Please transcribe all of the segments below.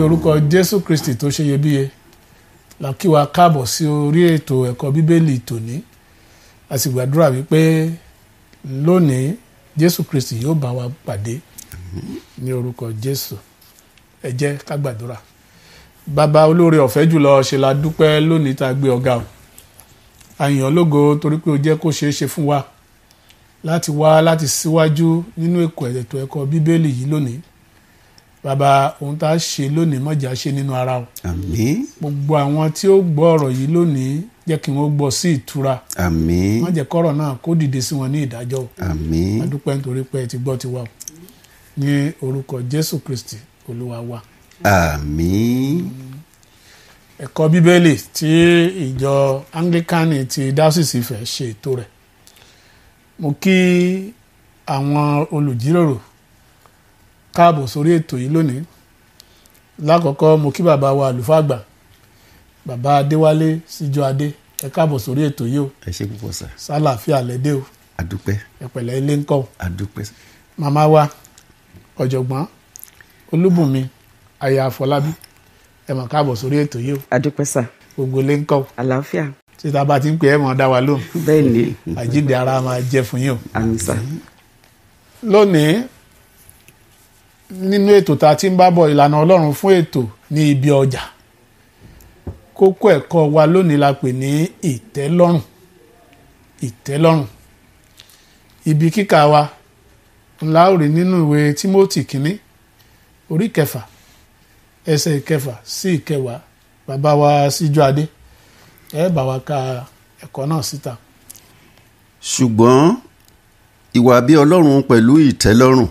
orúkọ Jésù Kristi tó ṣe iyebíye la kí wa káàbọ̀ sí orí ètò ẹ̀kọ́ bíbélì tòní. A sì gbàdúrà wípé lónìí Jésù Kristi yóò bá wa pàdé ní orúkọ Jésù. Ẹ jẹ́ ká gbàdúrà. Bàbá olóore ọ̀fẹ́ jùlọ, ṣe la dúpẹ́ lónìí tá a gbé ọ̀gá o. A yìn ọ́ lógo torí pé o jẹ́ kó ṣeé ṣe fún wa láti wá láti síwájú nínú ètò ẹ̀kọ́ bíbélì yìí lónìí. Bàbá, ohun tá a ṣe lónìí má jẹ́ a ṣe nínú ara o. Àmín. Gbogbo àwọn tí ó gbọ́ ọ̀rọ̀ yìí lónìí jẹ́ kí wọ́n gbọ́ sí ìtura. Àmín. Má jẹ́ kọ́rọ̀ náà kó dìde sí wọn ní ìdájọ́ o. Àmín. A dúpẹ́ nítorí pé ẹ ti gbọ́ tiwa o. Ní orúkọ Jésù Kristi Olúwa wa. Àmín. Ẹ̀kọ́ bíbélì tí ìjọ Anglikani ti Dáósìsì Ifẹ̀ ṣe ètò rẹ̀. Mo kí àwọn olùjíròrò káàbọ̀ sórí ètò yìí lónìí. Lákọ̀ọ́kọ́ mo kí bàbá wa àlùfáà àgbà, bàbá Adéwálé Síjọ́ Adé, ẹ káàbọ̀ sórí ètò yìí o. Ẹ ṣé púpọ̀ sà. Sálàáfíà lẹ́dẹ̀ o. Adúpẹ́. Ẹ pẹ̀lẹ́ ilé ńkọ́ o. Adúpẹ́. Màmá wa ọ̀jọ̀gbọ́n Olúbùnmi aya Afọlábí, ẹ mà káàbọ̀ sórí ètò yìí o. Adúpẹ́ sà. Gbogbo ilé ńkọ́ o. Àlàáfíà. Tí ta bá ti ń pè é mọ̀ dá wa lóhùn. Bẹ́ẹ̀ ni. Àjíǹde ara máa jẹ́ fún yín o. Àmín sà. Lónìí nínú ètò tá a ti ń bá bọ̀ ìlànà Ọlọ́run fún ètò ní ibi ọjà. Kókó ẹ̀kọ́ wa lónìí la pè ní ìtẹ́lọ́rùn. Ìtẹ́lọ́rùn. Ibi kíkà wa ńlá ò rí nínú ìwé Tímótì kínní orí 6 ẹsẹ̀ 6 sí 10. Bàbá wa Síjọ́ Adé, ẹ bá wa ka ẹ̀kọ́ náà síta. Ṣùgbọ́n ìwà bí Ọlọ́run pẹ̀lú ìtẹ́lọ́rùn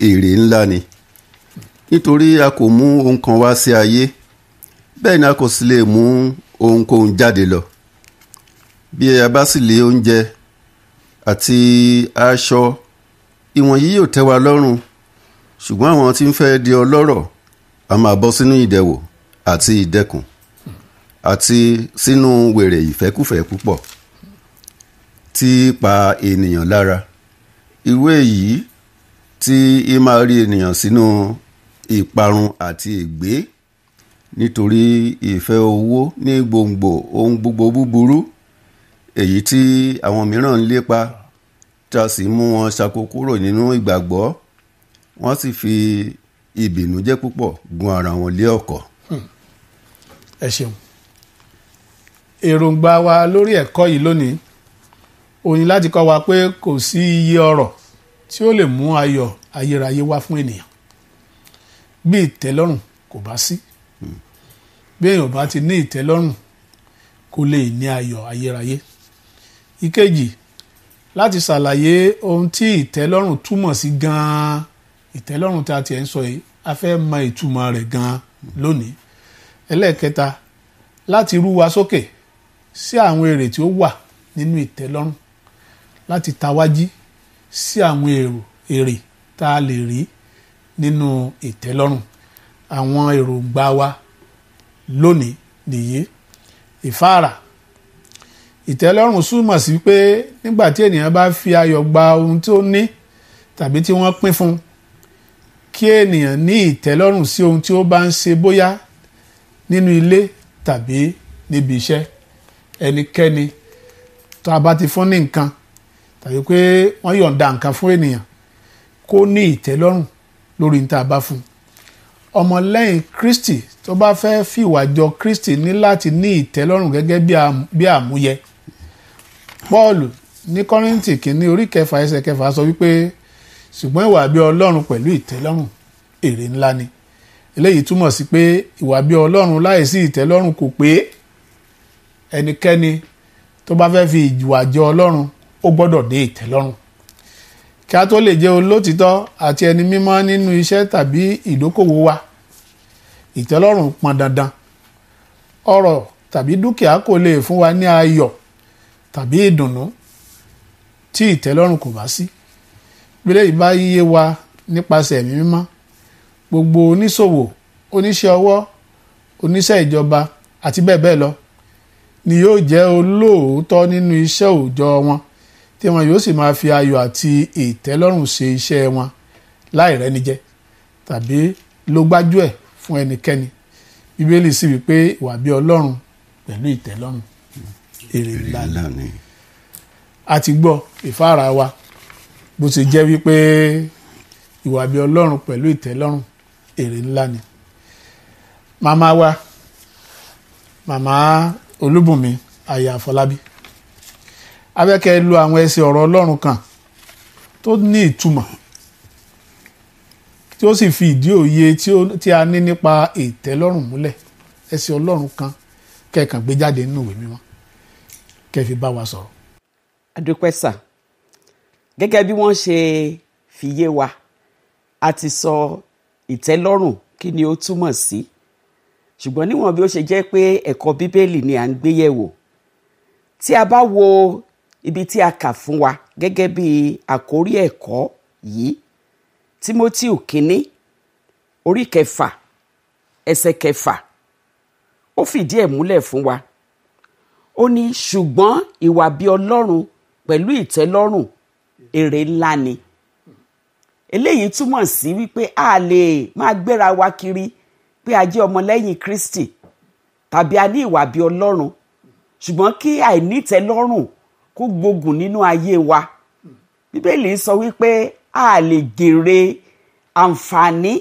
èrè ńlá ni, nítorí a kò mú ohun kan wá sí ayé, bẹ́ẹ̀ ni a kò sì lè mú ohunkóhun jáde lọ. Bí a bá sì lé oúnjẹ àti aṣọ, ìwọ̀nyí yóò tẹ́ wa lọ́rùn, ṣùgbọ́n àwọn tí ń fẹ́ di ọlọ́rọ̀ a máa bọ́ sínú ìdẹwò àti ìdẹkùn àti sínú wèrè ìfẹ́kúfẹ̀ẹ́ púpọ̀ tí pa ènìyàn lára. Irú èyí tí í máa rí ènìyàn sínú ìparun àti ègbé, nítorí ìfẹ́ owó ní gbòǹgbò ohun gbogbo búburú, èyí tí àwọn mìíràn ń lépa, tí a sì mú wọn ṣáko kúrò nínú ìgbàgbọ́, wọ́n sì fi ìbìnújẹ́ púpọ̀ gún ara wọn lé ọ̀kọ̀. Ẹ ṣeun. Èròǹgbà wa lórí ẹ̀kọ́ yìí lónìí ó ní láti kọ́ wa pé kò sí iye ọrọ̀ tí ó lè mú ayọ̀ ayérayé wá fún ènìyàn bí ìtẹ́lọ́rùn kò bá sí. Bí èèyàn bá ti ní ìtẹ́lọ́rùn kò lè ní ayọ̀ ayérayé. Ìkejì, láti ṣàlàyé ohun tí ìtẹ́lọ́rùn túmọ̀ sí gan-an. Ìtẹ́lọ́rùn tí a ti ẹ̀ ń sọ yìí, a fẹ́ mọ ìtumọ̀ rẹ̀ gan-an lónìí. Ẹlẹ́ẹ̀kẹta, láti rú wa sókè sí àwọn èrè tí ó wà nínú ìtẹ́lọ́rùn, láti tawájí sí àwọn èrè tá a lè rí nínú ìtẹ́lọ́rùn. Àwọn èròǹgbà wa lónìí nìyí. Ìfáàrà. Ìtẹ́lọ́rùn túmọ̀ sí pé nígbà tí ènìyàn bá fi ayọ̀ gba ohun tí ó ní tàbí tí wọ́n pín fún, kí ènìyàn ní ìtẹ́lọ́rùn sí ohun tí ó bá ń ṣe, bóyá nínú ilé tàbí níbi iṣẹ́. Ẹnikẹ́ni tó a bá ti fún ní nǹkan tàbí pé wọ́n yọ̀ǹda nǹkan fún ènìyàn, kó ní ìtẹ́lọ́rùn lórí ní tá a bá fún. Ọmọlẹ́yìn Kristi tó bá fẹ́ fìwà jọ Kristi ní láti ní ìtẹ́lọ́rùn gẹ́gẹ́ bí àmúyẹ. Pọ́ọ̀lù ní Kọ́ríńtì kínní orí 6 ẹsẹ̀ 6 sọ wípé ṣùgbọ́n ìwà bí Ọlọ́run pẹ̀lú ìtẹ́lọ́rùn èrè ńlá ni. Eléyìí túmọ̀ sí pé ìwà bí Ọlọ́run láìsí ìtẹ́lọ́rùn kò pé. Ẹnikẹ́ni tó bá fẹ́ fi ìwà jọ Ọlọ́run ó gbọ́dọ̀ ní ìtẹ́lọ́rùn. Kí a tó lè jẹ́ olótìtọ́ àti ẹni mímọ́ nínú iṣẹ́ tàbí ìdókòwò wa, ìtẹ́lọ́rùn pọn dandan. Ọrọ̀ tàbí dúkìá kò lè fún wa ní ayọ̀ tàbí ìdùnnú tí ìtẹ́lọ́rùn kò bá sí. Bí eléyìí bá yé wa nípasẹ̀ ẹ̀mí mímọ́, gbogbo oníṣòwò, oníṣẹ́ ọwọ́, oníṣẹ́ ìjọba àti bẹ́ẹ̀ bẹ́ẹ̀ lọ ni yóò jẹ́ olóòótọ́ nínú iṣẹ́ òòjọ́ wọn, tí wọn yóò sì máa fi ayọ̀ àti ìtẹ́lọ́rùn ṣe iṣẹ́ wọn láì rẹ́nijẹ tàbí ló gbájú ẹ̀ fún fún ẹnikẹ́ni. Bíbélì sì wípé ìwà bí Ọlọ́run pẹ̀lú ìtẹ́lọ́rùn èrè ńlá ni. A ti gbọ́ ìfáàrà wa bó ti jẹ́ wípé ìwà bí Ọlọ́run pẹ̀lú ìtẹ́lọ́rùn èrè ńlá ni. Màmá wa, màmá Olúbùnmi aya Àfọlábí, abẹ́kẹ́ lo àwọn ẹsẹ̀ ọ̀rọ̀ Ọlọ́run kan tó ní ìtumọ̀ tí ó sì fi ìdí òye tí a ní nípa ìtẹ́lọ́rùn múlẹ̀. Ẹsẹ̀ Ọlọ́run kan kẹ́ẹ̀kan gbé jáde nínú ìwé mímọ́ kẹ́ẹ̀ fi bá wa sọ̀rọ̀. Adúpẹ́ sà, gẹ́gẹ́ bí wọ́n ṣe fi yé wa, a ti sọ ìtẹ́lọ́rùn kí ni ó túmọ̀ sí, ṣùgbọ́n níwọ̀n bí ó ṣe jẹ́ pé ẹ̀kọ́ Bíbélì ni à ń gbé yẹ̀wò, tí a bá wo ibi tí a kà fún wa gẹ́gẹ́ bí àkórí ẹ̀kọ́ yìí, Tímótíù kínní orí 6 ẹsẹ̀ 6, ó fìdí ẹ̀ múlẹ̀ fún wa. Ó ní ṣùgbọ́n ìwà bí Ọlọ́run pẹ̀lú ìtẹ́lọ́rùn èrè ńlá ni. Eléyìí túmọ̀ sí wípé a lè máa gbéra wa kiri pé a jẹ́ ọmọlẹ́yìn Kristi tàbí a ní ìwà bí Ọlọ́run, ṣùgbọ́n kí àìnítẹ́lọ́rùn kó gbógun nínú ayé wa. Bíbélì sọ wípé a lè jèrè àǹfààní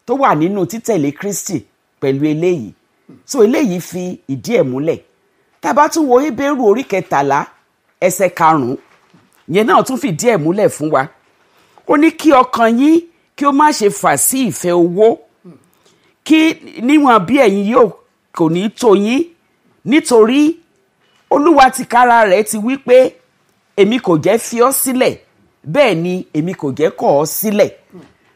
tó wà nínú títẹ̀lé Kristi pẹ̀lú eléyìí. So eléyìí fi ìdí ẹ̀ múlẹ̀. Tá bá tún wo Hébérù orí 13 ẹsẹ̀ 5, yẹn náà tún fìdí ẹ̀ múlẹ̀ fún wa. Ó ní kí ọkàn yín kí ó má ṣe fà sí ìfẹ́ owó, kí níwọ̀n bí ẹ̀yin yóò kò ní tó yín, nítorí Olúwa tìkára rẹ̀ ti wí pé èmi kò jẹ́ fi ọ́ sílẹ̀, bẹ́ẹ̀ ni èmi kò jẹ́ kọ̀ ọ́ sílẹ̀.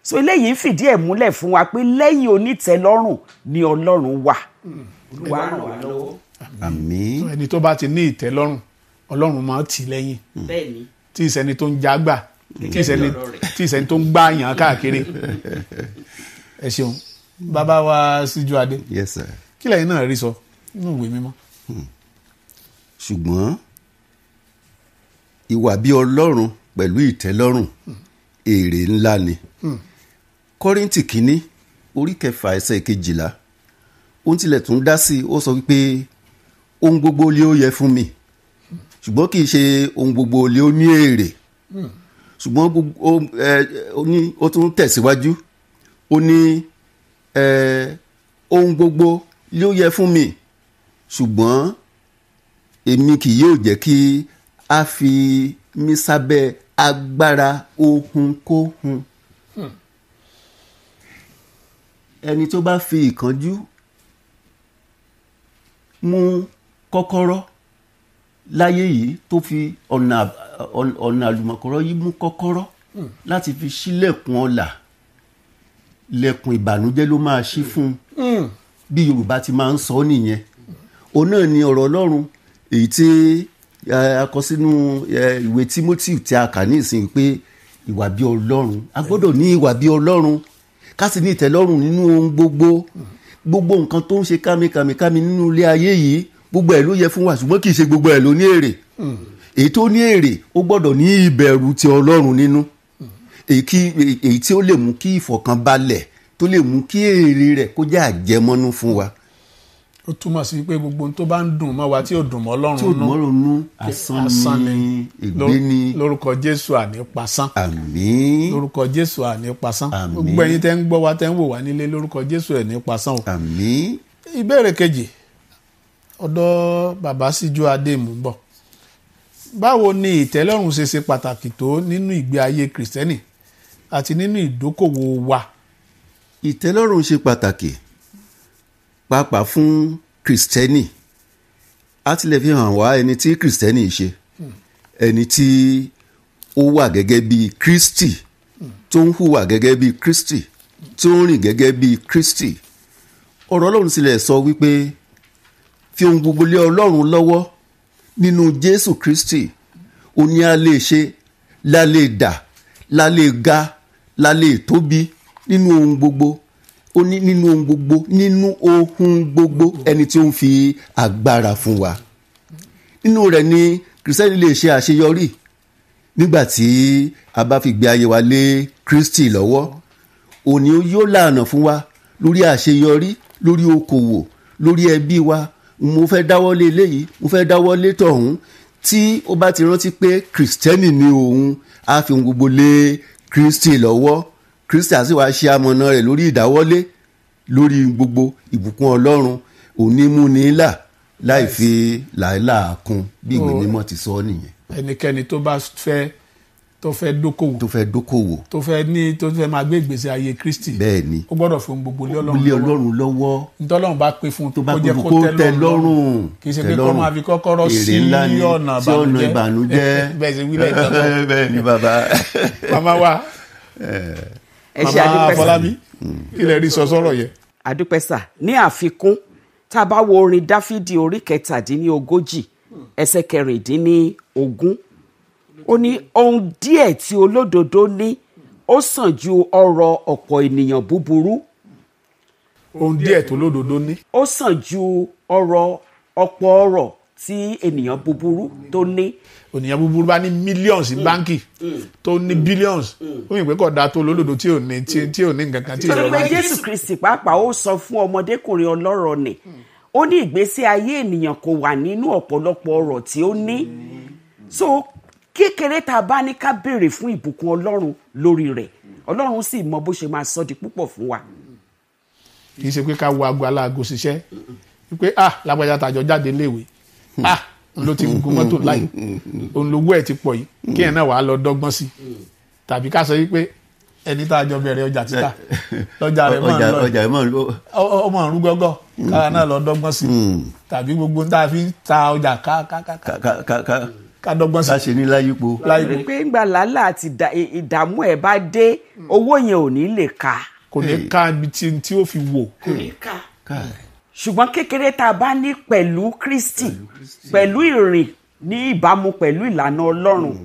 So eléyìí fìdí ẹ̀ múlẹ̀ fún wa pé lẹ́yìn onítẹ́lọ́rùn ni Ọlọ́run wà. Olúwa ràn wá lọ́wọ́. Àmín. Ẹni tó bá ti ní ìtẹ́lọ́rùn, Ọlọ́run máa tì lẹ́yìn. Bẹ́ẹ̀ni. Tí ìsẹ́ni tó ń jágbà, tí ìsẹ́ni tó ń gbààyàn káàkiri. Ẹ ṣeun. Bàbá wa Síjú Adé. Yes sir. Kí lẹ́yìn náà rí sọ nínú ìwé mímọ́? Ṣùgbọ́n ìwà bí Ọlọ́run pẹ̀lú ìtẹ́lọ́rùn èrè ńlá ni. Kọ́ríńtì kínní orí 6 ẹsẹ̀ 12, ohun tilẹ̀ tún dá sí, ó sọ wípé ohun gbogbo lé ó yẹ fún mi, ṣùgbọ́n kì í ṣe ohun gbogbo lé ó ní èrè. Ṣùgbọ́n ó tún tẹ̀síwájú, ó ní ohun gbogbo lé ó yẹ fún mi, ṣùgbọ́n èmi kì yóò jẹ́ kí a fi mí sábẹ́ agbára ohunkóhun. Ẹni tó bá fi ìkánjú mú kọ́kọ́rọ́ láyé yìí, tó fi ọ̀nà àlùmọ̀kọ́rọ́ yìí mú kọ́kọ́rọ́ láti fi ṣílẹ̀kùn ọlà, lẹ̀kùn ìbànújẹ́ ló máa ṣí fún un. Bí Yorùbá ti máa ń sọ nìyẹn. Òun náà ni ọ̀rọ̀ Ọlọ́run èyí tí a kọ sínú ìwé Tímótíù tí a kà ní ìsìn pé ìwà bí Ọlọ́run, a gbọ́dọ̀ ní ìwà bí Ọlọ́run, ká sì ní ìtẹ́lọ́rùn nínú ohun gbogbo nǹkan tó ń ṣe kámi nínú ilé ayé yìí, gbogbo ẹ̀ ló yẹ fún wa, ṣùgbọ́n kì í ṣe gbogbo ẹ̀ ló ní èrè. Èyí tó ní èrè ó gbọ́dọ̀ ní ìbẹ̀rù ti Ọlọ́run nínú, èyí tí ó lè mú kí ìfọ̀kànbalẹ̀, tó lè mú kí èrè rẹ̀ kó jẹ́ àjẹmọ́nú fún wa. Ó túmọ̀ sí pé gbogbo ohun tó bá ń dùn mọ́ wa tí ò dùn mọ́ Ọlọ́run nú, asán ni, ègbé ni. Lórúkọ Jésù àní pasán. Àmín. Lórúkọ Jésù àní pasán. Àmín. Gbogbo ẹ̀yin tẹ́ ń gbọ́ wa tẹ́ ń wò wá nílé, lórúkọ Jésù ẹ̀ ní pasán o. Àmín. Ìbéèrè kejì ọ̀dọ̀ bàbá Síjú Adé mú bọ̀. Báwo ni ìtẹ́lọ́rùn ṣe pàtàkì tó nínú ìgbé ayé Kìrìsìtẹ́nì àti nínú ìdókòwò wa? Ìtẹ́lọ́rùn ṣe pàtàkì pàápàá fún Kìrìsìtẹ́nì. A tilẹ̀ fi hàn wá ẹni tí Kìrìsìtẹ́nì ṣe, ẹni tí ó wà gẹ́gẹ́ bí Kristi, tó ń hùwà gẹ́gẹ́ bí Kristi, tó ń rìn gẹ́gẹ́ bí Kristi. Ọ̀rọ̀ Ọlọ́run tilẹ̀ sọ wípé fi ohun gbogbo lé Ọlọ́run lọ́wọ́ nínú Jésù Kristi, ó ní a lè ṣe, la lè dà, la lè ga, la lè tóbi nínú ohun gbogbo. Ó ní nínú ohun gbogbo, nínú ohun gbogbo, ẹni tí ó ń fi agbára fún wa. Nínú rẹ̀ ni Kìrìsìtẹ́nì lè ṣe àṣeyọrí nígbà tí a bá fi gbé ayé wa lé Kristi lọ́wọ́. Òní yóò lànà fún wa lórí àṣeyọrí, lórí okòwò, lórí ẹbí wa. Mo fẹ́ dáwọ́lé eléyìí, mo fẹ́ dáwọ́lé tọ̀hún. Tí ó bá ti rántí pé kìrìsìtẹ́nì ni òun, á fi ohun gbogbo lé Kristi lọ́wọ́. Kristi á sì wá ṣe amọ̀nà rẹ̀ lórí ìdáwọ́lé, lórí gbogbo ìbùkún Ọlọ́run. Òní mú ní là láì fi làálàá kún, bí ìwé mímọ́ ti sọ nìyẹn. Ẹnikẹ́ni tó bá fẹ́ dókòwò, tó fẹ́ máa gbé ìgbésí ayé Kristi, bẹ́ẹ̀ ni, ó gbọ́dọ̀ fún gbogbo lé Ọlọ́run lọ́wọ́. Ntọ́lọ́run bá pè fún tó bá pè fún kó tẹ́ lọ́rùn, kì í ṣe pé kó máa fi kọ́kọ́rọ́ sí ọ̀nà ìbànújẹ́. bẹ́ẹ̀ sì wílẹ̀ ìtọ́jú. Bẹ́ẹ̀ ni bàbá. Màmá wa, Màmá Afọlábí, kí lẹ rí sọ sọ́rọ̀ yẹn? Àdúpẹ́ sà. Ní àfikún, tá a bá wo orin Dáfídì orí 17 ẹsẹ̀ 16, ó ní ohun díẹ̀ tí olódodo ní ó sàn ju ọrọ̀ ọ̀pọ̀ ènìyàn búburú. Ohun díẹ̀ tó lódodo ní ó sàn ju ọrọ̀ ọ̀pọ̀ ọrọ̀ tí ènìyàn búburú tó ní. Ènìyàn búburú bá ní millions ní báńkì tó ní billions, ó yìn pé kò dáa tó lódodo tí ò ní nǹkan kan tí ìrọ̀lẹ́. Pé Jésù Kristi pàápàá ó sọ fún ọmọdékùnrin ọlọ́rọ̀ ni, ó ní ìgbésí ayé ènìyàn kò wà nínú ọ̀pọ̀lọpọ̀ ọrọ̀ tí ó ní. So kékeré tá a bá ní ká béèrè fún ìbùkún Ọlọ́run lórí rẹ̀, Ọlọ́run sì mọ bó ṣe máa sọ di púpọ̀ fún wa. Kì í ṣe pé ká wo aago aláago ṣiṣẹ́ wípé lágbájá tàjọ jáde léèwé, ló ti gun mọ́tò láì, òun lówó ẹ̀ ti pọ̀ yìí, kí ẹ̀ náà wàá lọ dọ́gbọ́n sí, tàbí ká sọ wípé ẹni tá a jọ bẹ̀rẹ̀ ọjà títà lọ́jà rẹ̀ máa ń lọ ọmọ ọ̀run gọ́gọ́, kára náà lọ dọ́gbọ́n sí, tàbí gbogbo tá a fi ń ta ọjà ká dọ́gbọ́n sí. Ká ṣe ní láyípo. Pé ńgbà làálà àti ìdààmú ẹ̀ bá dé, owó yẹn ò ní lè ka. Kò ní ká ibi tí ó fi wò. Kò ní ká. Ṣùgbọ́n kékeré tá a bá ní pẹ̀lú Kristi, pẹ̀lú ìrìn ní ìbámu pẹ̀lú ìlànà Ọlọ́run,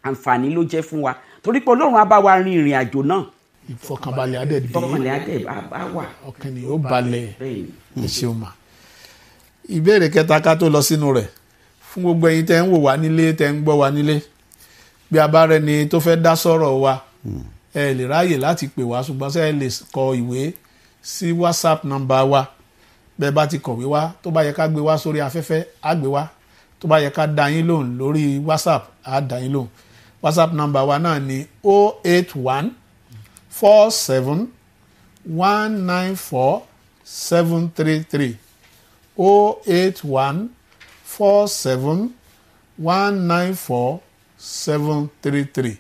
àǹfààní ló jẹ́ fún wa. Torí pé Ọlọ́run á bá wa rin ìrìn àjò náà. Ìfọkànbalẹ̀ adẹ̀ bí. Ìfọkànbalẹ̀ adẹ̀ bá wà. Ọkàn ni ó balẹ̀. Ẹ ṣeun mà. Ìbéèrè kẹta ká tó lọ sínú rẹ̀, fún gbogbo ẹ̀yin tẹ́ ń wò wá nílé, tẹ́ ń gbọ́ wá nílé, bí a bá rẹni tó fẹ́ dá sọ̀rọ̀ wa, ẹ lè ráyè láti pè wá, ṣùgbọ́n ṣé ẹ lè kọ ìwé sí WhatsApp nọ́mbà wa. Bẹ́ẹ̀ bá ti kọ̀wé wá, tó bá yẹ ká gbé wá sórí afẹ́fẹ́ á gbé wá, tó bá yẹ ká dá yín lóhùn lórí WhatsApp á dá yín lóhùn. WhatsApp nọ́mbà wa náà ni 081 47 194 733 081 47 194 733.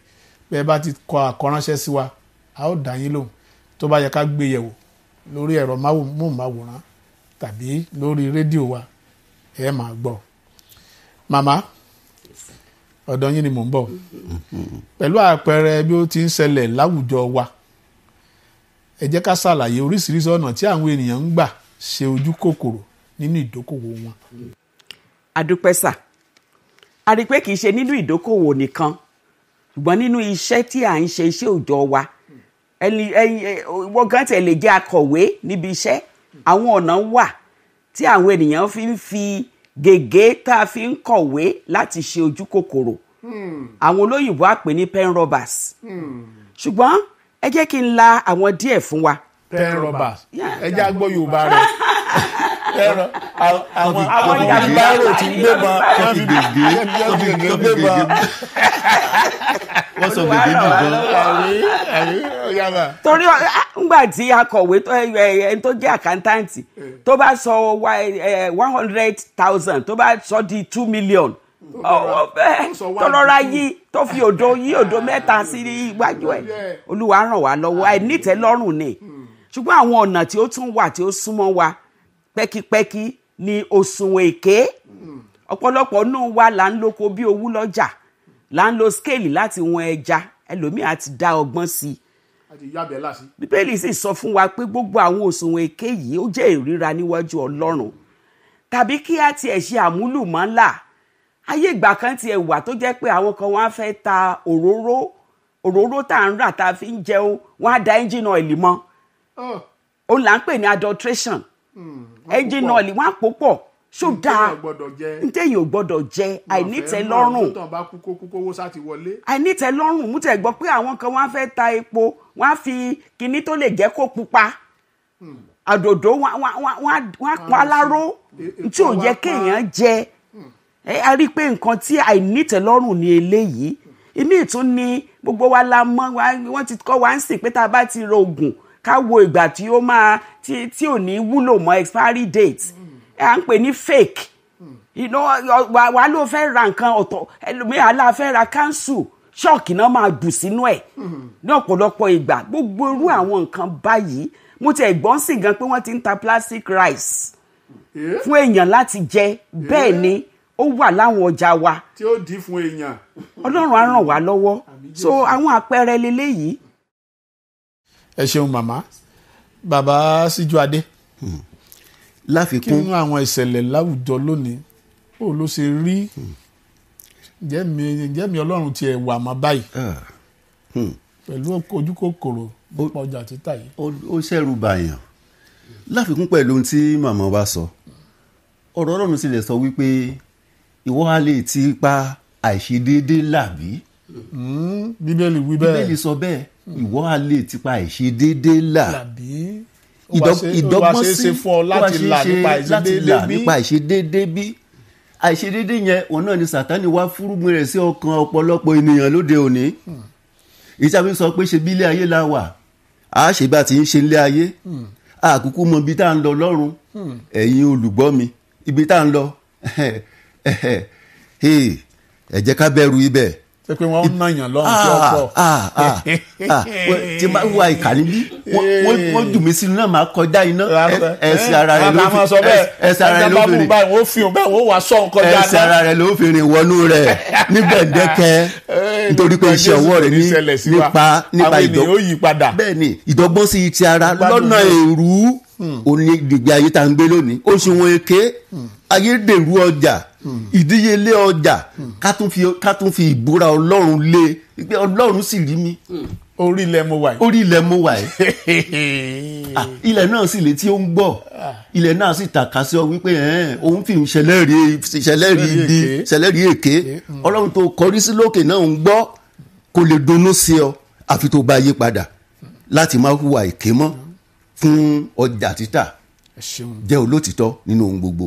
Bẹ́ẹ̀ bá ti kọ àkọ́ránṣẹ́ sí wa, a ó dá yín lóhùn, tó bá yẹ ká gbé yẹ̀wò lórí ẹ̀rọ móhùnmáwòrán tàbí lórí rédíò wa, ẹ máa gbọ́. Màmá, ọ̀dọ̀ yín ni mò ń bọ̀. Pẹ̀lú àpẹẹrẹ bí ó ti ń ṣẹlẹ̀ láwùjọ wa, ẹ jẹ́ ká ṣàlàyé oríṣiríṣi ọ̀nà tí àwọn ènìyàn ń gbà ṣe ojú kòkòrò nínú ìdókòwò wọn. Àdúpẹ́ sà. A rí i pé kì í ṣe nínú ìdókòwò nìkan, ṣùgbọ́n nínú iṣẹ́ tí à ń ṣe, iṣẹ́ òòjọ́ wa. Wọ́n gan tẹ̀ lè jẹ́ akọ̀wé níbi iṣẹ́. Àwọn ọ̀nà wà tí àwọn ènìyàn fi ń fi gègé tá a fi ń kọ̀wé láti ṣe ojú kòkòrò. Àwọn olóyìnbó á pè ní pen robbers. Ṣùgbọ́n ẹ jẹ́ kí n la àwọn díẹ̀ fún wa. Pen robbers, ẹ jẹ́ àgbọ̀ Yorùbá rẹ̀. Àwọn ìdàgbàrò ti gbé bọ, wọ́n fi gègé gbé bọ. Wọ́n sọ gègé dùgbọ́n. Torí ńgbà tí akọ̀wé ẹni tó jẹ́ àkántáǹtì tó bá sọ 100,000 tó bá sọ di 2 million, tó lọ́ra yí tó fi yí òdo mẹ́ta sí iwájú ẹ̀, Olúwa ràn wá lọ́wọ́. Àìnítẹ́lọ́rùn ni. Ṣùgbọ́n àwọn ọ̀nà tí ó tún wà tí ó súnmọ́ wa pẹ́kípẹ́kí ni òṣùwọ̀n èké. Ọ̀pọ̀lọpọ̀ nù wa là ń loko bí owú lọ́jà, là ń lo scale láti wọn ẹja, ẹlòmíì á ti dá ọgbọ́n sí i. Bíbélì sì sọ fún wa pé gbogbo àwọn òṣùwọ̀n èké yìí ó jẹ́ ìríra níwájú Ọlọ́run. Tàbí kí á tiẹ̀ ṣe àmúlùmọ́là. Ayé ìgbà kan tiẹ̀ wà tó jẹ́ pé àwọn kan wọ́n á fẹ́ ta òróró tá à ń rà tá a fi ń jẹun, wọ́n á da engine oil mọ́. Òun là ń pè ní adulteration. Engine oil wọ́n á pò pọ̀, ṣó dáa, ntẹ́yìn ò gbọ́dọ̀ jẹ. Àìnítẹ́lọ́rùn, àìnítẹ́lọ́rùn. Mú tẹ̀ gbọ́ pé àwọn kan wọ́n á fẹ́ ta epo, wọ́n á fi kinní tó lè jẹ́ kó pupa, àdòdó wọ́n á pa aláró tí ò yẹ kéèyàn jẹ a rí i pé nǹkan tí àìnítẹ̀lọ́rùn ní eléyìí ìmí ìtún ni gbogbo wa la mọ̀ wọ́n ti kọ́ wa ń sìn pé tá a bá ti ro oògùn ká wo ìgbà tí ó máa tí ò ní wúlò mọ́ expiry date à ń pè ní fake wà ló fẹ́ ra nǹkan ọ̀tọ̀ ẹlòmíràn la fẹ́ ra káńsù ṣọ́ọ̀kì náà máa bù sínú ẹ̀ ní ọ̀pọ̀lọpọ̀ ìgbà gbogbo irú àwọn nǹkan báyìí mo ti ẹ̀gbọ́n sì gan pé wọ́n ti ń ta plastic rice fún èèyàn láti jẹ bẹ́ẹ̀ ni ó wà láwọn ọjà wa tí ó dì fún èèyàn. Ọlọ́run á ràn wá lọ́wọ́ so àwọn àpẹẹrẹ leléyìí. ẹ ṣeun màmá bàbá Síjúadé láfikún kí nínú àwọn ìṣẹ̀lẹ̀ láwùjọ lónìí ó ló ṣe rí ǹjẹ́ mi Ọlọ́run tiẹ̀ wà má báyìí pẹ̀lú ojú kòkòrò nípa ọjà títà yìí. ó ṣẹ̀rù bàyàn láfikún pẹ̀lú ohun tí màmá wa sọ ọ̀rọ̀ Ọlọ́run sì lè sọ wípé ìwọ á lè ti pa àìṣedéédé làbí. Bíbélì wí bẹ́ẹ̀. Bíbélì sọ bẹ́ẹ̀ ìwọ á lè ti pa àìṣedéédé làbí. ìdọ́gbọ́n sí fún ọ láti là nípa àìṣedéédé bí àìṣedéédé yẹn òun náà ni Sátánì wá fúrúgbìn rẹ̀ sí ọkàn ọ̀pọ̀lọpọ̀ ènìyàn lóde òní. ìṣàbí sọ pé ṣe bí ilé ayé la wà á ṣe bá ti ń ṣe ilé ayé àkúkú mọ ibi tá à ń lọ lọ́run ẹ̀yin olùgbọ́ mi ibi tá à ń lọ ẹ jẹ́ ká bẹ̀rù ibẹ̀. ṣé pé wọ́n ń nàyàn lọ́run tí ó pọ̀. tí máa wá ìkà níbí wọ́n jù mí sínú náà máa kọjá iná ẹsẹ̀ ara rẹ̀ ló fi rìn wọ́n fi hàn bẹ́ẹ̀ wọ́n wà sọ̀ kọjá náà ẹsẹ̀ ara rẹ̀ ló fi rìn wọnú rẹ̀ níbẹ̀ dẹ́kẹ́ nítorí pé iṣẹ́ ọwọ́ rẹ̀ nípa bẹ́ẹ̀ ni ìdọ́gbọ́n sí ti ara lọ́nà èrú òní gbègbè ayé tá à ń gbé lónìí òṣùwọ̀n èké ayédèrú ọjà ìdíyelé ọjà ká tún fi ìbúra Ọlọ́run lé pé Ọlọ́run sì rí mi. orí ilẹ̀ mo wà yìí. orí ilẹ̀ mo wà yìí. ilẹ̀ náà sì létí ó ń gbọ́ ilẹ̀ náà sì tàka sí ọ wípé òun fi ṣẹlẹ́rìí èké Ọlọ́run tó kọrí sí lókè náà ń gbọ́ kó lè dunnú sí ọ àfi tó bá yí padà láti má hùwà èké mọ́ fún ọjà títà jẹ́ olótìtọ́ nínú ohun gbogbo.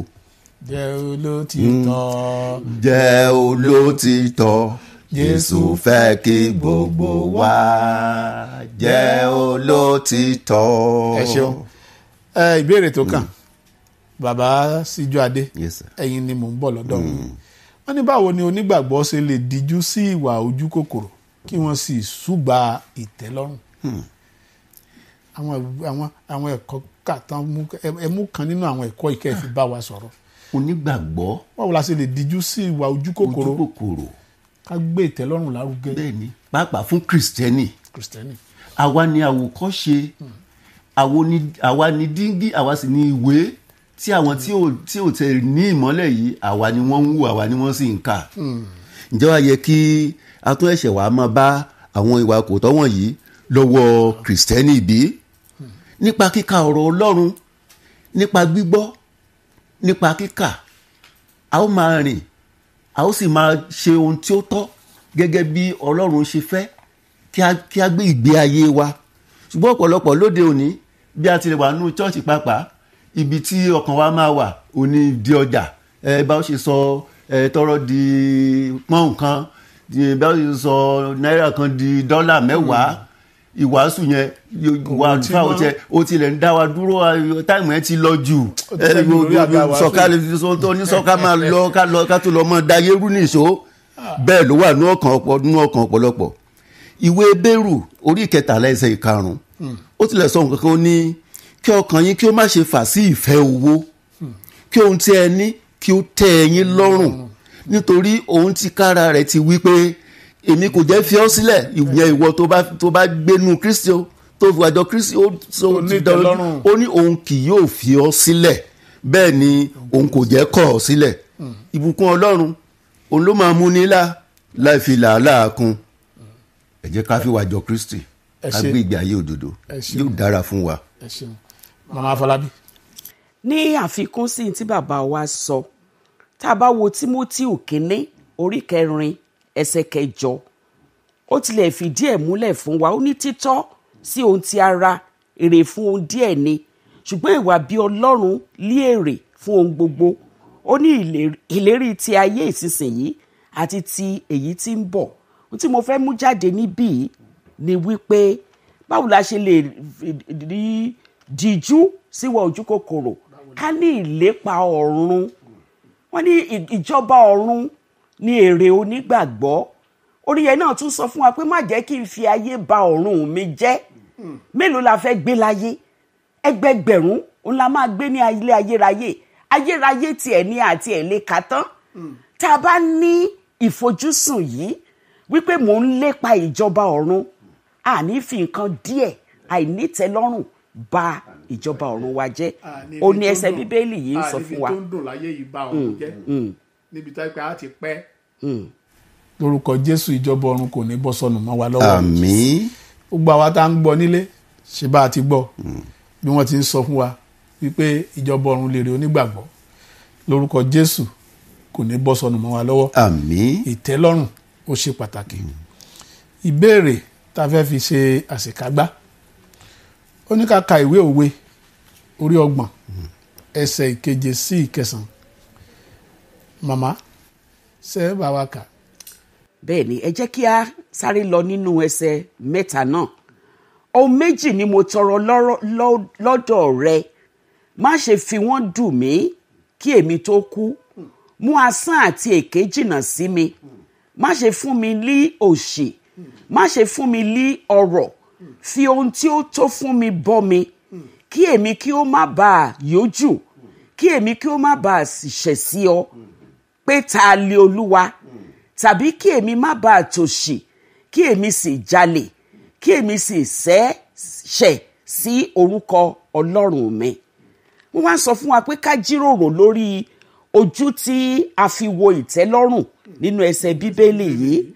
jẹ́ olótìtọ́. jẹ́ olótìtọ́ Jésù fẹ́ kí gbogbo wa jẹ́ olótìtọ́. ẹ ṣeun ìbéèrè tó kàn bàbá Síjúadé ẹ̀yin ni mò ń bọ̀ lọ́dọ̀ wọ́n ní báwo ni onígbàgbọ́ ṣe lè díjú sí ìwà ojú kòkòrò kí wọ́n sì ṣùgbà ìtẹ́lọ́rùn. àwọn ẹ̀kọ́ kàtàn ẹmú kan nínú àwọn ẹ̀kọ́ ìkẹfì bá wa sọ̀rọ̀. onígbàgbọ́ báwo la ṣe lè díjú sí ìwà ojú kòkòrò ká gbé ìtẹ́lọ́rùn lárugẹ. bẹ́ẹ̀ni pàápàá fún kìrìsìtẹ́nì àwa ni àwòkọ́ṣe àwa ni díngí àwa sì ni ìwé tí àwọn tí ò tẹ̀ ní ìmọ́lẹ̀ yìí àwa ni wọ́n ń wù àwa ni wọ́n sì ń kà. ǹjẹ́ wàá yẹ kí atún ẹ̀ṣẹ̀ wàá máa bá àwọn ìwà kò tọ́ wọ̀nyí lọ́wọ́ kìrìsìtẹ́nì bí? nípa kíka ọ̀rọ̀ Ọlọ́run nípa gbígbọ́ nípa kíkà a ó máa rìn a ó sì máa ṣe ohun tí ó tọ́ gẹ́gẹ́ bí Ọlọ́run ṣe fẹ́ kí a gbé ìgbé ayé wa. ṣùgbọ́n ọ̀pọ̀lọpọ̀ lóde òní bí a tilẹ̀ wà nínú chọ́ọ̀chì pàápàá ibi tí ọkàn wa máa wà òní di ọjà bá ó ṣe sọ tọrọ di pọ́n kan bá ó ṣe sọ náírà kan di dọ́là mẹ́wàá. ìwàásù yẹn wà fà ó tilẹ̀ ń dá wa dúró táìmù ẹ ti lọ jù sọ̀ká máa lọ ká tó lọ mọ́ dayérú nìṣó bẹ́ẹ̀ ló wà nínú ọkàn ọ̀pọ̀lọpọ̀. ìwé Hébérù orí 13 ẹsẹ̀ 5 ó tilẹ̀ sọ nǹkan kan ní kí ọkàn yín kí ó má ṣe fà sí ìfẹ́ owó kí ohun tí ẹ ní kí ó tẹ́ ẹ yín lọ́rùn nítorí òun ti kára rẹ̀ ti wí pé èmi kò jẹ́ fi ọ́ sílẹ̀ ìyẹn ìwọ tó bá gbénu Kristi tó fi àjọ Kristi ó ní òun kì yóò fi ọ́ sílẹ̀ bẹ́ẹ̀ ni òun kò jẹ́ kọ̀ ọ́ sílẹ̀. ìbùkún Ọlọ́run òun ló máa mú nílá láì fi làálàá kún. ẹ jẹ́ ká fi wàjọ Kristi ká gbé ìgbé ayé òdodo yóò dára fún wa. Màmá Afọlábí. ní àfikún sí tí bàbá wa sọ tá a bá wo Tímótì kínní orí 4 ẹsẹ̀ 8 ó tilẹ̀ fìdí ẹ̀ múlẹ̀ fún wa ó ní títọ́ sí ohun ti ara èrè fún ohun díẹ̀ ni ṣùgbọ́n ìwà bí Ọlọ́run lé èrè fún ohun gbogbo. Ó ní ìlérí ti ayé ìsinsìnyí àti ti èyí tí ń bọ̀. Ohun tí mo fẹ́ mú jáde níbí ni wípé báwo la ṣe lè rí díjú síwọ ojú kòkòrò ká ní ìlépa ọ̀run. Wọ́n ní ìjọba ọ̀run ní èrè onígbàgbọ́. Orí yẹn náà tún sọ fún wa pé má jẹ́ kí n fi ayé ba ọ̀run mi jẹ́. Mélòó la fẹ́ gbé láyé? Ẹgbẹgbẹ̀rún òun la máa gbé ní ilé ayérayé. Ayérayé tiẹ̀ ní àti ẹ̀ lè kà tán. Tá a bá ní ìfojúsùn yìí wípé mò ń lépa ìjọba ọ̀run, àní fi nǹkan díẹ̀ àìnítẹ́lọ́rùn ba ìjọba ọ̀run wa jẹ́. Ó ní ẹsẹ̀ bíbélì yìí ń sọ fún wa. àníbi tó ń dùn láyé yìí bá ọ̀run jẹ́ níbi tó pé a ti pẹ́. Lórúkọ Jésù ìjọba ọ̀run kò ní bọ́ sọnù mọ́ wa lọ́wọ́. àmín. Gbogbo àwa tá ń gbọ́ nílé ṣe bá a ti gbọ́ bí wọ́n ti ń sọ fún wa wípé ìjọba ọ̀run lèrè onígbàgbọ́. Lórúkọ Jésù kò ní bọ́ sọnù mọ́ wa lọ́wọ́. àmín. Ìtẹ́lọ́rùn ó ṣe pàtàkì. Ìbéèrè tá a fẹ́ fi ṣe àṣekágbá, ó ní ká ka ìwé òwe orí 30 ẹsẹ̀ 7 sí 9. Màmá ṣe bá wa kà. Bẹ́ẹ̀ ni ẹ jẹ́ kí a sáré lọ nínú ẹsẹ̀ mẹ́ta náà. Ohun méjì ni mo tọrọ lọ́dọ̀ rẹ, má ṣe fi wọ́n dùn mí kí èmi tó kú. Mú asán àti èké jìnnà sí mi. Má ṣe fún mi ní òṣì, má ṣe fún mi ní ọrọ̀. Fi ohun tí ó tó fún mi bọ́ mi, kí èmi kí ó má bàa yójú, kí èmi kí ó má bàa ṣẹ̀ sí ọ pé ta lé Olúwa, tàbí kí èmi má bàa tòṣì, kí èmi sì jalè, kí èmi sì ṣẹ̀ sí orúkọ Ọlọ́run mi. Wọ́n wá sọ fún wa pé ká jíròrò lórí ojú tí a fi wo ìtẹ́lọ́rùn nínú ẹsẹ̀ bíbélì yìí.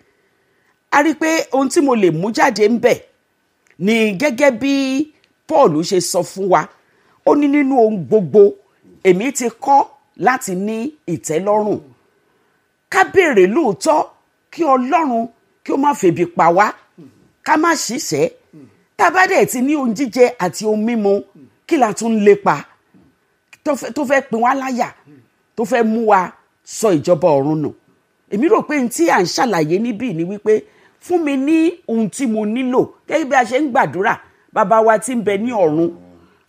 A rí pé ohun tí mo lè mú jáde ń bẹ̀ ni gẹ́gẹ́ bí Paul ṣe sọ fún wa. Ó ní nínú ohun gbogbo èmi ti kọ́ láti ní ìtẹ́lọ́rùn. Ká béèrè lóòótọ́ kí Ọlọ́run kí ó má febi pa wá, ká má ṣiṣẹ́. Tá a bá dẹ̀ ti ní ohun jíjẹ àti ohun mímu, kí la tún lépa tó fẹ́ pin wá láyà, tó fẹ́ mú wa sọ ìjọba ọ̀run nù. Èmi rò pé n tí à ń ṣàlàyé níbí ni wípé fún mi ní ohun tí mo nílò gẹ́gẹ́ bí a ṣe ń gbàdúrà bàbá wa tí ń bẹ ní ọ̀run,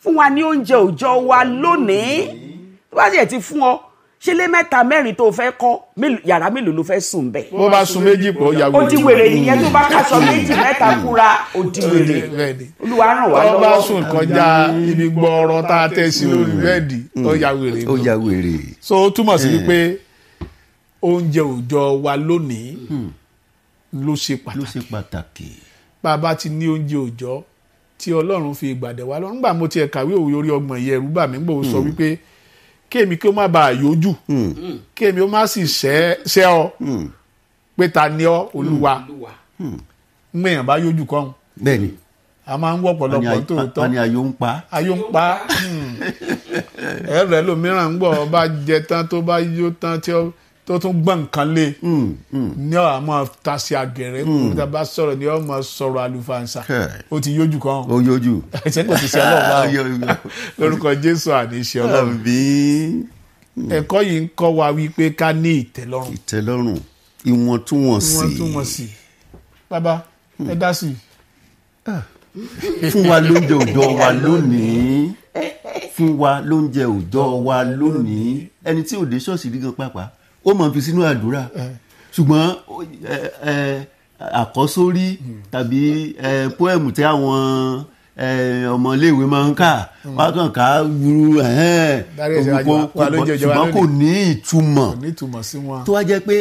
fún wa ní oúnjẹ òòjọ́ wa lónìí. Tó bá tiẹ̀ ti fún ọ, ṣe lé 3 4 tó fẹ́ kọ́, yàrá mélòó ló fẹ́ sùn bẹ̀? Bó bá sùn méjì pọ̀ yàwó. Ó di wèrè nìyẹn. Tó bá káṣọ 2 3 kúra, ó di wèrè. Olúwa ràn wá lọ́wọ́. Tó bá sùn kọjá ibi gbọ́ọ̀rọ̀ tá a tẹ̀ sí lórí bẹ́ẹ̀dì, ó ya wèrè. ó ya wèrè. So ó túmọ̀ sí wípé oúnjẹ òòjọ́ wa lónìí ló ṣe ló pàtàkì. ṣe pàtàkì. Bá a bá ti ní oúnjẹ òòjọ́ tí Ọlọ́run fi ìgbàdẹ̀ wá lọ́rùn. Nígbà mo tiẹ̀ kàwé òwe orí 30 yẹn, ẹ̀rù bà mí gbọ́ sọ wípé kéèmí kí ó má bàa yójú, kéèmí ó má sì ṣẹ́ ọ pé ta ni ọ Olúwa. Mẹ́yàn bá yójú kọ́hún. bẹ́ẹ̀ni. A máa ń wọ́pọ̀lọpọ̀ tòótọ́. wọ́n ní ayọ̀ ń pa. Ayọ̀ ń pa. Ẹ̀rọ ẹlòmíràn ń gbọ́ ọba jẹ tán tó bá yó tán tó tún gbọ́n nǹkan lé ní ọ̀ àmọ́ ta sí àgẹ̀rẹ́ kó tá a bá sọ̀rọ̀ ní ọmọ sọ̀rọ̀ àlùfáàǹsà ó ti yójú kan. ó yójú. ẹ̀sẹ̀ kò ti ṣe ọlọ́run bá lórúkọ Jésù àní ṣe ọlọ́run. Ẹ̀kọ́ yìí ń kọ́ wa wípé ká ní ìtẹ́lọ́rùn. ìtẹ́lọ́rùn ìwọ̀ntúnwọ̀nsì. ìwọ̀ntúnwọ̀nsì. Bàbá ẹ dá sí i. Fún wa lóúnjẹ òòjọ́ wa lónìí. Fún wa lóúnjẹ òòjọ́ wa lónìí. Ẹni tí ò dé ṣọ́ọ̀ṣì rí gan pàápàá ó máa fi sínú àdúrà, ṣùgbọ́n àkọ́sórí tàbí póẹ̀mù tí àwọn ọmọléèwé máa ń kà wọ́n kàn ká wúru ṣùgbọ́n kò ní ìtumọ̀ tó wá jẹ́ pé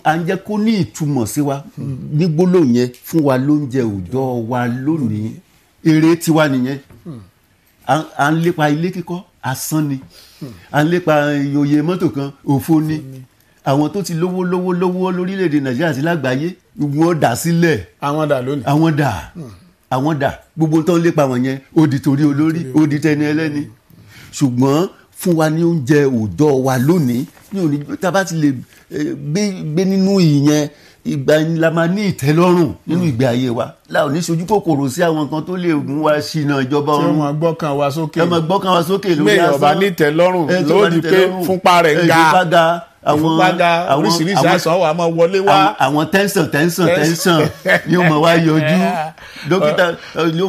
à ń jẹ́ kó ní ìtumọ̀ sí wa ní gbólóhùn yẹn. Fún wa lóúnjẹ òòjọ́ wa lónìí. Èrè tiwa nìyẹn. À ń lépa ilé kíkọ́ asán ni, à ń lépa oyè mọ́tò kan òfo ni. Àwọn tó ti lówó lórílẹ̀‐èdè Nàìjíríà àti lágbàáyé wọ́n dà sílẹ̀. Àwọn dà lónìí. Àwọn dà gbogbo tó ń lépa wọn yẹn ó di torí olórí, ó di tẹni ẹlẹ́ni. Ṣùgbọ́n fún wa ní oúnjẹ òòjọ́ wa lónìí ní òní tá a bá ti lè gbé nínú ìyẹn ìgbà yẹn la máa ní ìtẹ́lọ́rùn nínú ìgbé ayé wa láò ní sojú kòkòrò sí àwọn nǹkan tó lè mú wa ṣìnà ìjọba tí ọ̀run. wọ́n gbọ́kàn wa sókè. ẹ máa gbọ́kàn wa sókè lórí mẹ́yìn ọba ní ìtẹ́lọ́rùn lóòdì pé fúnpá rẹ̀ ga ìfúnpá ga oríṣiríṣi àìsàn wà máa wọlé wá. àwọn tẹ́ńsàn ni ó mọ̀ wá yọjú dókítà ni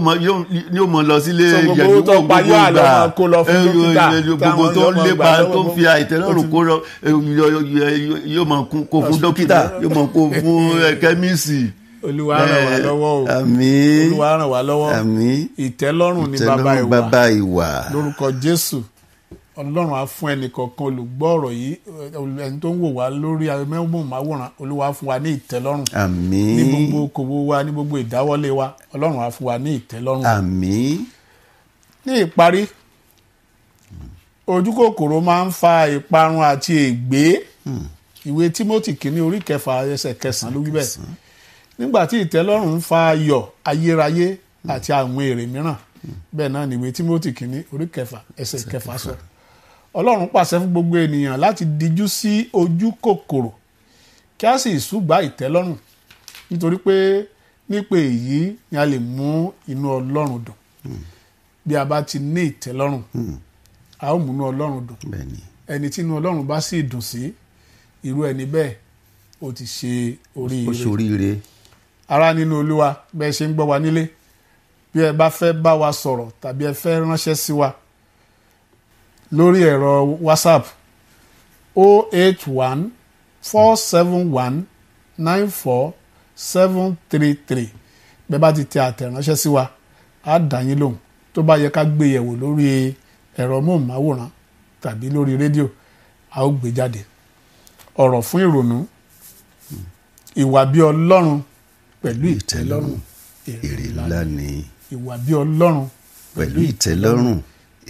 ó mọ̀ lọ sílé yẹ̀dúwò gbogbo ìgbà gbogbo tó ń lépa tó ń fi àìtẹ́lọ́rùn kó lọ yóò mọ̀ kó fún dókítà yóò mọ̀ kó fún kẹ́míìsì. Olúwa ràn wá lọ́wọ́ o. Àmín. Olúwa ràn wá lọ́wọ́. Àmín. Ìtẹ́lọ́rùn ni bàbá ìwà. Lórúkọ Jésù Ọlọ́run á fún ẹnì kọ̀ọ̀kan olùgbọ́ ọ̀rọ̀ yìí ẹni tó ń wò wá lórí amóhùnmáwòrán Olúwa á fún wa ní ìtẹ́lọ́rùn. Àmín. Ní gbogbo okòwò wa ní gbogbo ìdáwọ́lé wa Ọlọ́run á fún wa ní ìtẹ́lọ́rùn. Àmín. Ní ìparí ojú kòkòrò máa ń fa ìparun àti ègbé. Ìwé Tímótì kìíní orí 4 ẹsẹ̀ 9 ló wí bẹ́ẹ̀. Nígbà tí ìtẹ́lọ́rùn ń fa ayọ̀ ayérayé àti àwọn èrè mìíràn bẹ́ẹ̀ náà nìwé Tímótì kìíní orí 4 ẹsẹ̀ 9 sọ. Ọlọ́run pàṣẹ fún gbogbo ènìyàn láti dijú sí ojú kòkòrò kí a sì ṣùgbà ìtẹ́lọ́rùn nítorí pé nípa èyí ni a lè mú inú Ọlọ́run dùn. Bí a bá ti ní ìtẹ́lọ́rùn a ó mú inú Ọlọ́run dùn. Ẹni tí inú Ọlọ́run bá sì dùn sí irú ẹni bẹ́ẹ̀ ó ti ṣe oríire. Ará nínú Olúwa bẹ́ẹ̀ ṣe ń gbọ́ wa nílé bí ẹ bá fẹ́ bá wa sọ̀rọ̀ tàbí ẹ fẹ́ ránṣẹ́ sí wa lórí ẹ̀rọ WhatsApp 081-471-94733 bẹ́ẹ̀ bá ti tẹ àtẹ̀ránṣẹ́ sí wa á dá yín lóhùn tó bá yẹ ká gbé yẹ̀wò lórí ẹ̀rọ móhùnmáwòrán tàbí lórí rédíò a ó gbé jáde. Ọ̀rọ̀ fún ìrònú ìwà bí Ọlọ́run pẹ̀lú ìtẹ́lọ́rùn èrè ńlá ni. Ìwà bí Ọlọ́run pẹ̀lú ìtẹ́lọ́rùn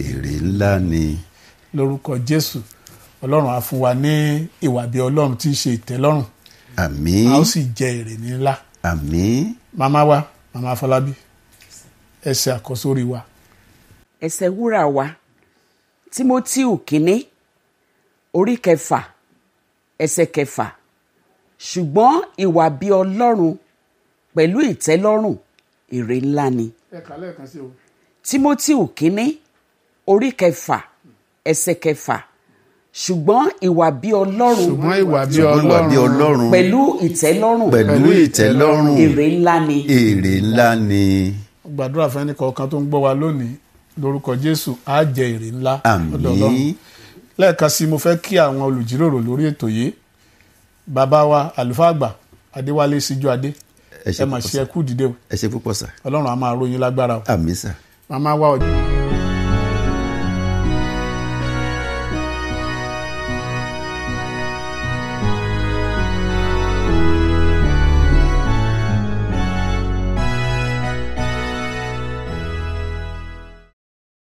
èrè ńlá ni. Lórúkọ Jésù Ọlọ́run á fún wa ní ìwà bí Ọlọ́run tí í ṣe ìtẹ́lọ́rùn. Àmín. A ó sì jẹ èrè ńlá. Àmín. Màmá wa Màmá Afọlábí ẹsẹ̀ àkọ́sórí wa. Ẹsẹ̀ wúrà wa Tímótíù kínní orí 6 ẹsẹ̀ 6 ṣùgbọ́n ìwà bí Ọlọ́run pẹ̀lú ìtẹ́lọ́rùn èrè ńlá ni. Ẹ kà lẹ́ẹ̀kan sí o. Tímótíù kínní orí 6 ẹsẹ̀ 6 ṣùgbọ́n ìwà bí Ọlọ́run pẹ̀lú ìtẹ́lọ́rùn èrè ńlá ni. Èrè ńlá ni. Gbàdúrà fún ẹnì kọ̀ọ̀kan tó ń gbọ́ wa lónìí lórúkọ Jésù á jẹ èrè ńlá. Àmín. Lẹ́ẹ̀kan sí mo fẹ́ kí àwọn olùjíròrò lórí ètò yìí bàbá wa àlùfáà àgbà Adéwálé Síjú Adé ẹ mà ṣe ẹ kú dìde o. Ẹ ṣé púpọ̀ sà. Ọlọ́run á máa ròyìn lágbára o. Àmín sà. Màmá wa ọjọ́.